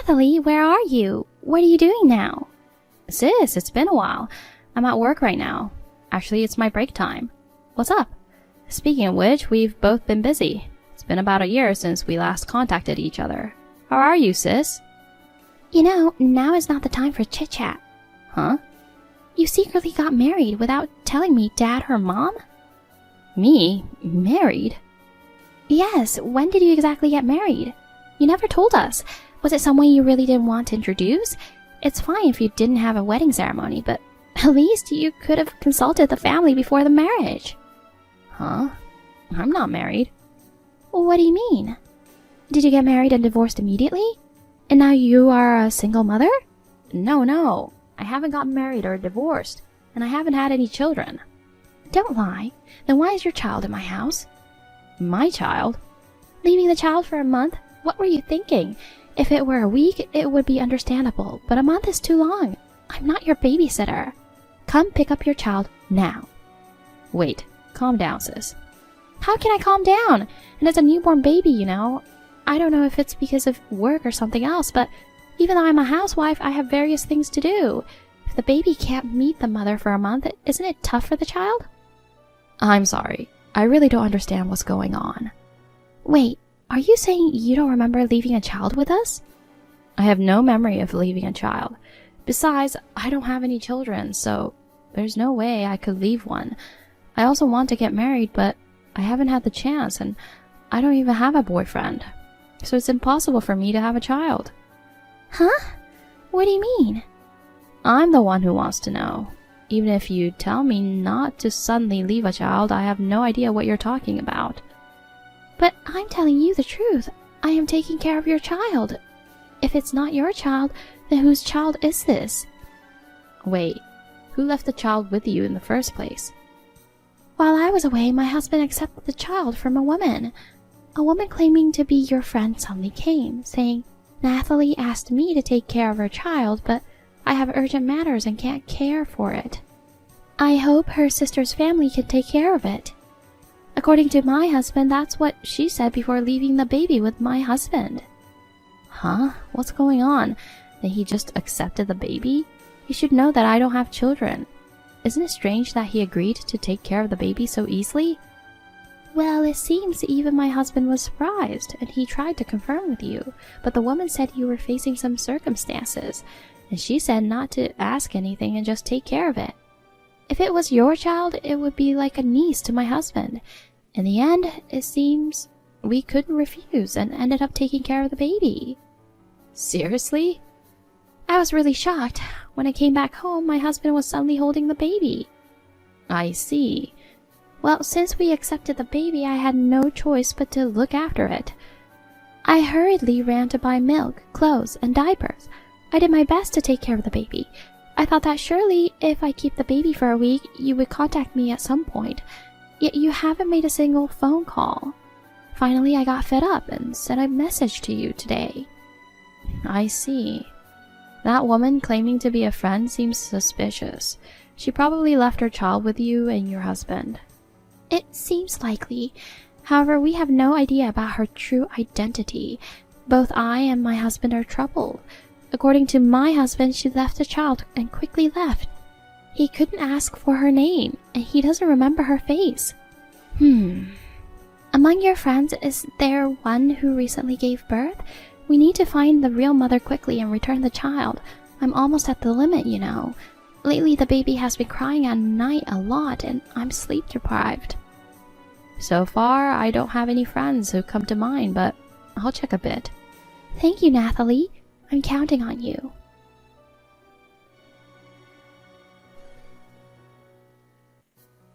Nathalie, where are you? What are you doing now? Sis, it's been a while. I'm at work right now. Actually, it's my break time. What's up? Speaking of which, we've both been busy. It's been about a year since we last contacted each other. How are you, sis? You know, now is not the time for chit-chat. Huh? You secretly got married without telling me, Dad or Mom? Me? Married? Yes, when did you exactly get married? You never told us. Was it someone you really didn't want to introduce? It's fine if you didn't have a wedding ceremony, but at least you could have consulted the family before the marriage. Huh? I'm not married. What do you mean? Did you get married and divorced immediately? And now you are a single mother? No. I haven't gotten married or divorced, and I haven't had any children. Don't lie. Then why is your child in my house? My child? Leaving the child for a month? What were you thinking? If it were a week, it would be understandable, but a month is too long. I'm not your babysitter. Come pick up your child now. Wait, calm down, sis. How can I calm down? And it's a newborn baby, you know. I don't know if it's because of work or something else, but even though I'm a housewife, I have various things to do. If the baby can't meet the mother for a month, isn't it tough for the child? I'm sorry. I really don't understand what's going on. Wait, are you saying you don't remember leaving a child with us? I have no memory of leaving a child. Besides, I don't have any children, so there's no way I could leave one. I also want to get married, but I haven't had the chance, and I don't even have a boyfriend. So it's impossible for me to have a child. Huh? What do you mean? I'm the one who wants to know. Even if you tell me not to suddenly leave a child, I have no idea what you're talking about. But I'm telling you the truth. I am taking care of your child. If it's not your child, then whose child is this? Wait, who left the child with you in the first place? While I was away, my husband accepted the child from a woman. A woman claiming to be your friend suddenly came, saying, Nathalie asked me to take care of her child, but I have urgent matters and can't care for it. I hope her sister's family can take care of it. According to my husband, that's what she said before leaving the baby with my husband. Huh? What's going on? That he just accepted the baby? He should know that I don't have children. Isn't it strange that he agreed to take care of the baby so easily? Well, it seems even my husband was surprised, and he tried to confirm with you, but the woman said you were facing some circumstances, and she said not to ask anything and just take care of it. If it was your child, it would be like a niece to my husband. In the end, it seems we couldn't refuse and ended up taking care of the baby. Seriously? I was really shocked. When I came back home, my husband was suddenly holding the baby. I see. Well, since we accepted the baby, I had no choice but to look after it. I hurriedly ran to buy milk, clothes, and diapers. I did my best to take care of the baby. I thought that surely, if I keep the baby for a week, you would contact me at some point. Yet you haven't made a single phone call. Finally, I got fed up and sent a message to you today. I see. That woman claiming to be a friend seems suspicious. She probably left her child with you and your husband. It seems likely. However, we have no idea about her true identity. Both I and my husband are troubled. According to my husband, she left the child and quickly left. He couldn't ask for her name, and he doesn't remember her face. Among your friends, is there one who recently gave birth? We need to find the real mother quickly and return the child. I'm almost at the limit, you know. Lately, the baby has been crying at night a lot, and I'm sleep deprived. So far, I don't have any friends who come to mind, but I'll check a bit. Thank you, Nathalie. I'm counting on you.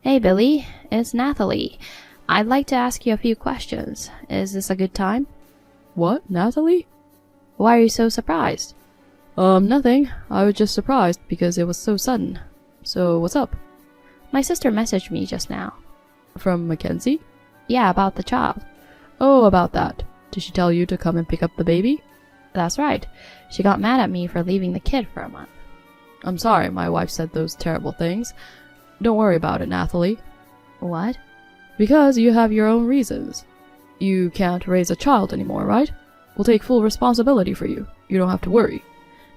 Hey, Billy. It's Nathalie. I'd like to ask you a few questions. Is this a good time? What, Nathalie? Why are you so surprised? Nothing. I was just surprised because it was so sudden. So, what's up? My sister messaged me just now. From Mackenzie? Yeah, about the child. Oh, about that. Did she tell you to come and pick up the baby? That's right. She got mad at me for leaving the kid for a month. I'm sorry my wife said those terrible things. Don't worry about it, Nathalie. What? Because you have your own reasons. You can't raise a child anymore, right? We'll take full responsibility for you. You don't have to worry.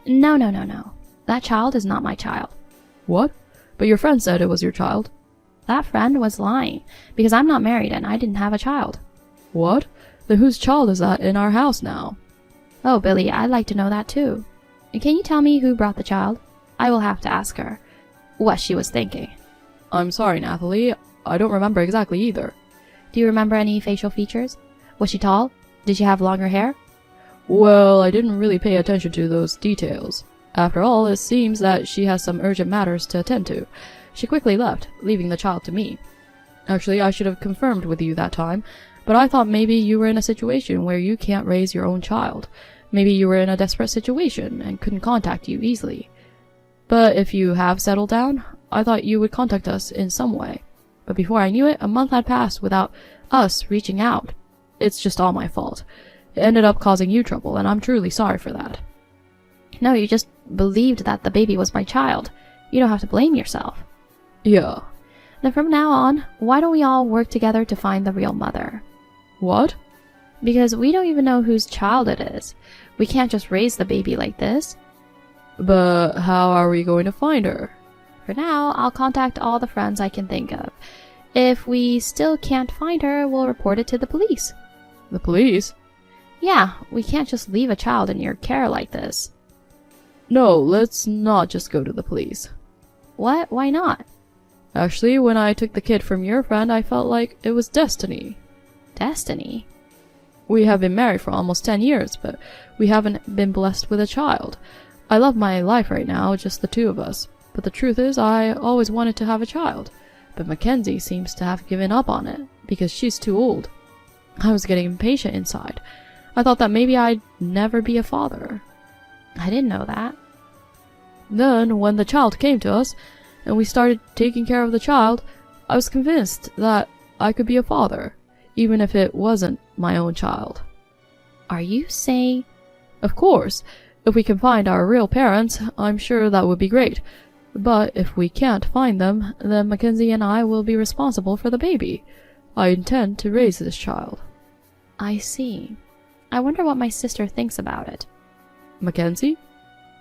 No, no, no, no. That child is not my child. What? But your friend said it was your child. That friend was lying, because I'm not married and I didn't have a child. What? Then whose child is that in our house now? Oh, Billy, I'd like to know that too. Can you tell me who brought the child? I will have to ask her what she was thinking. I'm sorry, Nathalie. I don't remember exactly either. Do you remember any facial features? Was she tall? Did she have longer hair? Well, I didn't really pay attention to those details. After all, it seems that she has some urgent matters to attend to. She quickly left, leaving the child to me. Actually, I should have confirmed with you that time, but I thought maybe you were in a situation where you can't raise your own child. Maybe you were in a desperate situation and couldn't contact you easily. But if you have settled down, I thought you would contact us in some way. But before I knew it, a month had passed without us reaching out. It's just all my fault. It ended up causing you trouble, and I'm truly sorry for that. No, you just believed that the baby was my child. You don't have to blame yourself. Yeah. Then from now on, why don't we all work together to find the real mother? What? Because we don't even know whose child it is. We can't just raise the baby like this. But how are we going to find her? For now, I'll contact all the friends I can think of. If we still can't find her, we'll report it to the police. The police? Yeah, we can't just leave a child in your care like this. No, let's not just go to the police. What? Why not? Actually, when I took the kid from your friend, I felt like it was destiny. Destiny? We have been married for almost 10 years, but we haven't been blessed with a child. I love my life right now, just the two of us. But the truth is, I always wanted to have a child. But Mackenzie seems to have given up on it, because she's too old. I was getting impatient inside. I thought that maybe I'd never be a father. I didn't know that. Then, when the child came to us, and we started taking care of the child, I was convinced that I could be a father, even if it wasn't my own child. Are you saying... Of course, if we can find our real parents, I'm sure that would be great. But if we can't find them, then Mackenzie and I will be responsible for the baby. I intend to raise this child. I see. I wonder what my sister thinks about it. Mackenzie?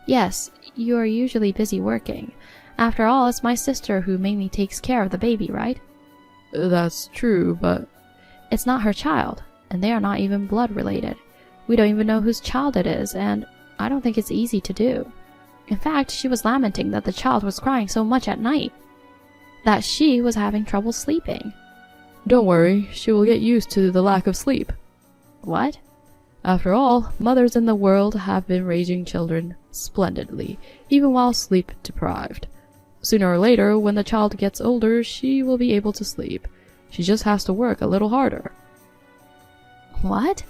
Yes, you are usually busy working. After all, it's my sister who mainly takes care of the baby, right? That's true, but... It's not her child, and they are not even blood related. We don't even know whose child it is, and I don't think it's easy to do. In fact, she was lamenting that the child was crying so much at night, that she was having trouble sleeping. Don't worry, she will get used to the lack of sleep. What? After all, mothers in the world have been raising children splendidly, even while sleep deprived. Sooner or later, when the child gets older, she will be able to sleep. She just has to work a little harder. What?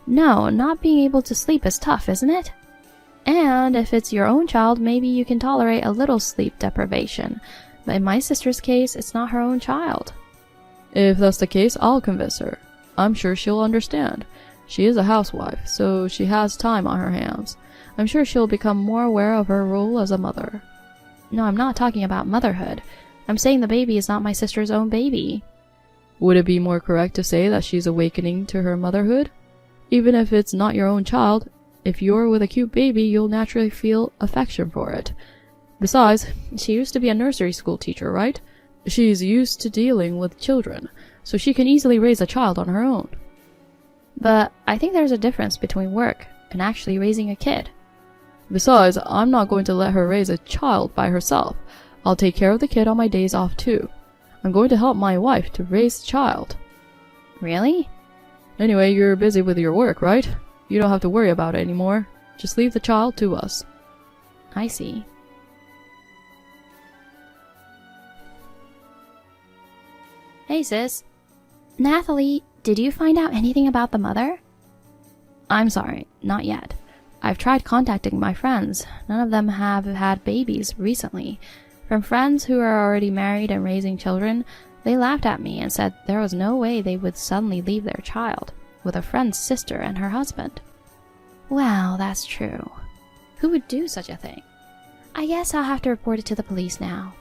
No, not being able to sleep is tough, isn't it? And if it's your own child, maybe you can tolerate a little sleep deprivation. But in my sister's case, it's not her own child. If that's the case, I'll convince her. I'm sure she'll understand. She is a housewife, so she has time on her hands. I'm sure she'll become more aware of her role as a mother. No, I'm not talking about motherhood. I'm saying the baby is not my sister's own baby. Would it be more correct to say that she's awakening to her motherhood? Even if it's not your own child, if you're with a cute baby, you'll naturally feel affection for it. Besides, she used to be a nursery school teacher, right? She's used to dealing with children, so she can easily raise a child on her own. But I think there's a difference between work and actually raising a kid. Besides, I'm not going to let her raise a child by herself. I'll take care of the kid on my days off too. I'm going to help my wife to raise the child. Really? Anyway, you're busy with your work, right? You don't have to worry about it anymore. Just leave the child to us. I see. Hey, sis. Nathalie, did you find out anything about the mother? I'm sorry, not yet. I've tried contacting my friends. None of them have had babies recently. From friends who are already married and raising children, they laughed at me and said there was no way they would suddenly leave their child with a friend's sister and her husband. Well, that's true. Who would do such a thing? I guess I'll have to report it to the police now.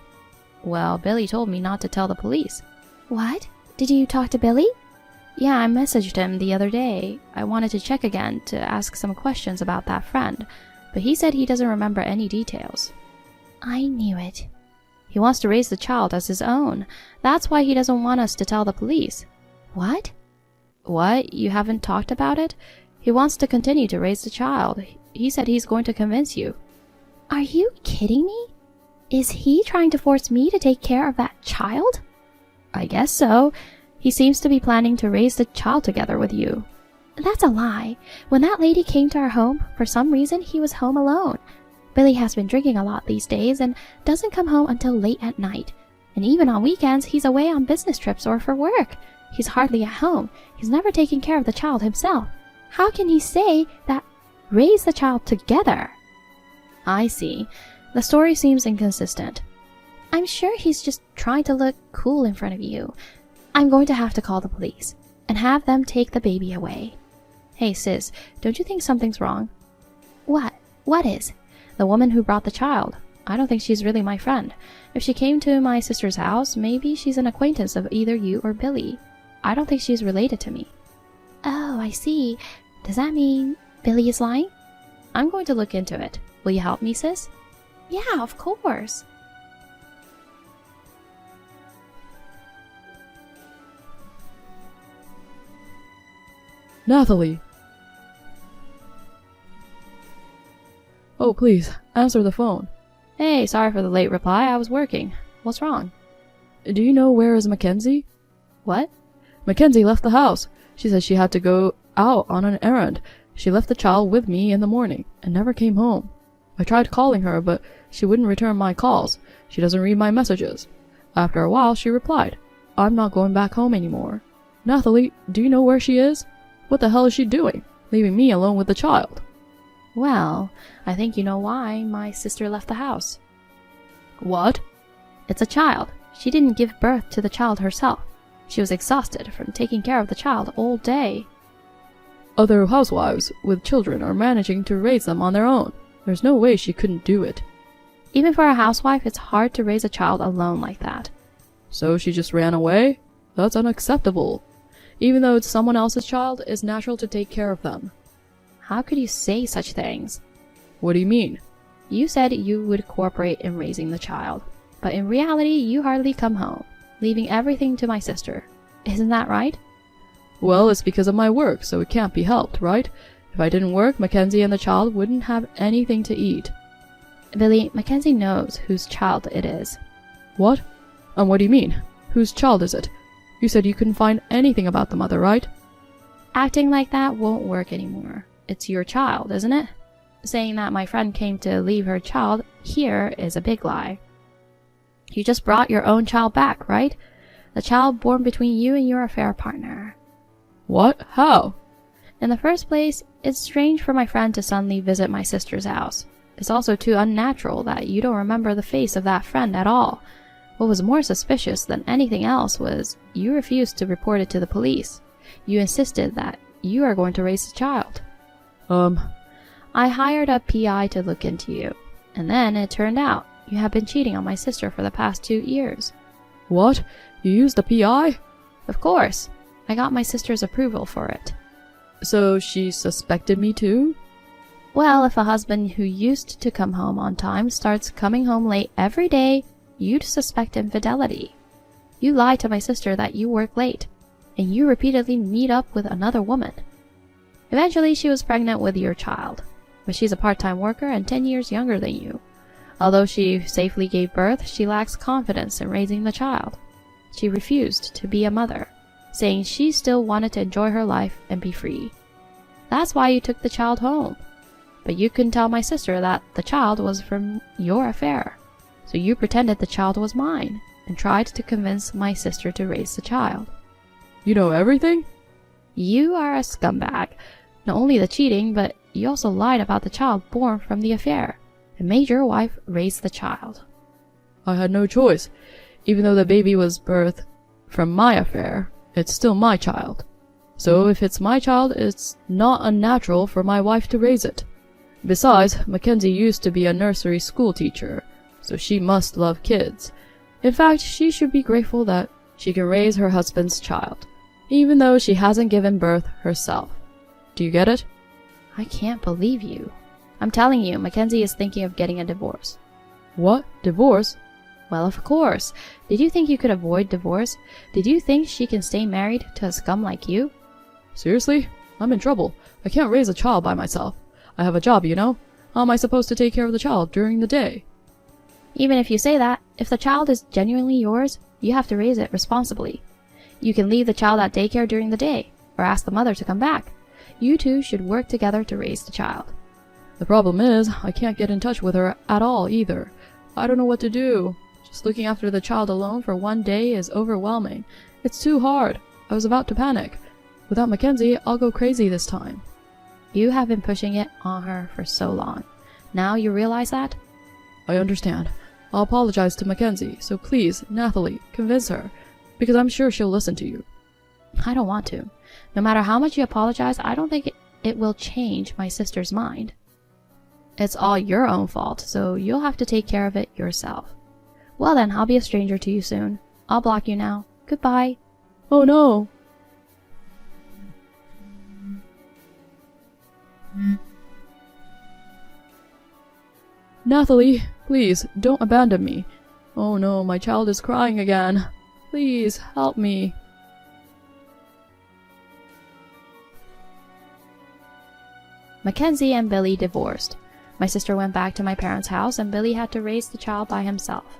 Well, Billy told me not to tell the police. What? Did you talk to Billy? Yeah, I messaged him the other day. I wanted to check again to ask some questions about that friend, but he said he doesn't remember any details. I knew it. He wants to raise the child as his own. That's why he doesn't want us to tell the police. What? What? You haven't talked about it? He wants to continue to raise the child. He said he's going to convince you. Are you kidding me? Is he trying to force me to take care of that child? I guess so. He seems to be planning to raise the child together with you. That's a lie. When that lady came to our home, for some reason he was home alone. Billy has been drinking a lot these days and doesn't come home until late at night. And even on weekends, he's away on business trips or for work. He's hardly at home. He's never taken care of the child himself. How can he say that raise the child together? I see. The story seems inconsistent. I'm sure he's just trying to look cool in front of you. I'm going to have to call the police and have them take the baby away. Hey sis, don't you think something's wrong? What? What is? The woman who brought the child. I don't think she's really my friend. If she came to my sister's house, maybe she's an acquaintance of either you or Billy. I don't think she's related to me. Oh, I see. Does that mean Billy is lying? I'm going to look into it. Will you help me, sis? Yeah, of course. Nathalie! Oh, please, answer the phone. Hey, sorry for the late reply. I was working. What's wrong? Do you know where is Mackenzie? What? Mackenzie left the house. She said she had to go out on an errand. She left the child with me in the morning and never came home. I tried calling her, but she wouldn't return my calls. She doesn't read my messages. After a while, she replied, "I'm not going back home anymore." Nathalie, do you know where she is? What the hell is she doing, leaving me alone with the child? Well, I think you know why my sister left the house. What? It's a child. She didn't give birth to the child herself. She was exhausted from taking care of the child all day. Other housewives with children are managing to raise them on their own. There's no way she couldn't do it. Even for a housewife, it's hard to raise a child alone like that. So she just ran away? That's unacceptable. Even though it's someone else's child, it's natural to take care of them. How could you say such things? What do you mean? You said you would cooperate in raising the child, but in reality, you hardly come home, leaving everything to my sister. Isn't that right? Well, it's because of my work, so it can't be helped, right? If I didn't work, Mackenzie and the child wouldn't have anything to eat. Billy, Mackenzie knows whose child it is. What? And what do you mean? Whose child is it? You said you couldn't find anything about the mother, right? Acting like that won't work anymore. It's your child, isn't it? Saying that my friend came to leave her child here is a big lie. You just brought your own child back, right? The child born between you and your affair partner. What? How? In the first place, it's strange for my friend to suddenly visit my sister's house. It's also too unnatural that you don't remember the face of that friend at all. What was more suspicious than anything else was you refused to report it to the police. You insisted that you are going to raise the child. I hired a PI to look into you, and then it turned out you have been cheating on my sister for the past 2 years. What? You used a PI? Of course. I got my sister's approval for it. So she suspected me too? Well, if a husband who used to come home on time starts coming home late every day, you'd suspect infidelity. You lie to my sister that you work late, and you repeatedly meet up with another woman. Eventually, she was pregnant with your child, but she's a part-time worker and 10 years younger than you. Although she safely gave birth, she lacks confidence in raising the child. She refused to be a mother, saying she still wanted to enjoy her life and be free. That's why you took the child home. But you couldn't tell my sister that the child was from your affair. So you pretended the child was mine and tried to convince my sister to raise the child. You know everything? You are a scumbag. Not only the cheating, but you also lied about the child born from the affair and made your wife raise the child. I had no choice. Even though the baby was birthed from my affair, it's still my child. So if it's my child, it's not unnatural for my wife to raise it. Besides, Mackenzie used to be a nursery school teacher, so she must love kids. In fact, she should be grateful that she can raise her husband's child. even though she hasn't given birth herself. Do you get it? I can't believe you. I'm telling you, Mackenzie is thinking of getting a divorce. What? Divorce? Well, of course. Did you think you could avoid divorce? Did you think she can stay married to a scum like you? Seriously? I'm in trouble. I can't raise a child by myself. I have a job, you know. How am I supposed to take care of the child during the day? Even if you say that, if the child is genuinely yours, you have to raise it responsibly. You can leave the child at daycare during the day, or ask the mother to come back. You two should work together to raise the child. The problem is, I can't get in touch with her at all either. I don't know what to do. Just looking after the child alone for one day is overwhelming. It's too hard. I was about to panic. Without Mackenzie, I'll go crazy this time. You have been pushing it on her for so long. Now you realize that? I understand. I'll apologize to Mackenzie, so please, Nathalie, convince her, because I'm sure she'll listen to you. I don't want to. No matter how much you apologize, I don't think it will change my sister's mind. It's all your own fault, so you'll have to take care of it yourself. Well then, I'll be a stranger to you soon. I'll block you now. Goodbye. Oh no! Nathalie, please, don't abandon me. Oh no, my child is crying again. Please, help me. Mackenzie and Billy divorced. My sister went back to my parents' house and Billy had to raise the child by himself.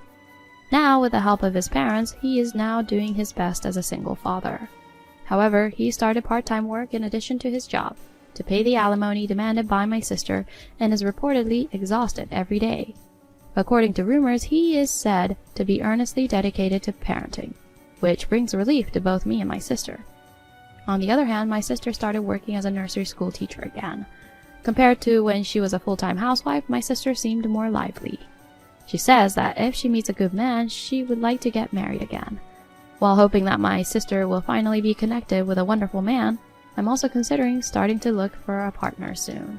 Now, with the help of his parents, he is now doing his best as a single father. However, he started part-time work in addition to his job to pay the alimony demanded by my sister and is reportedly exhausted every day. According to rumors, he is said to be earnestly dedicated to parenting, which brings relief to both me and my sister. On the other hand, my sister started working as a nursery school teacher again. Compared to when she was a full-time housewife, my sister seemed more lively. She says that if she meets a good man, she would like to get married again. While hoping that my sister will finally be connected with a wonderful man, I'm also considering starting to look for a partner soon.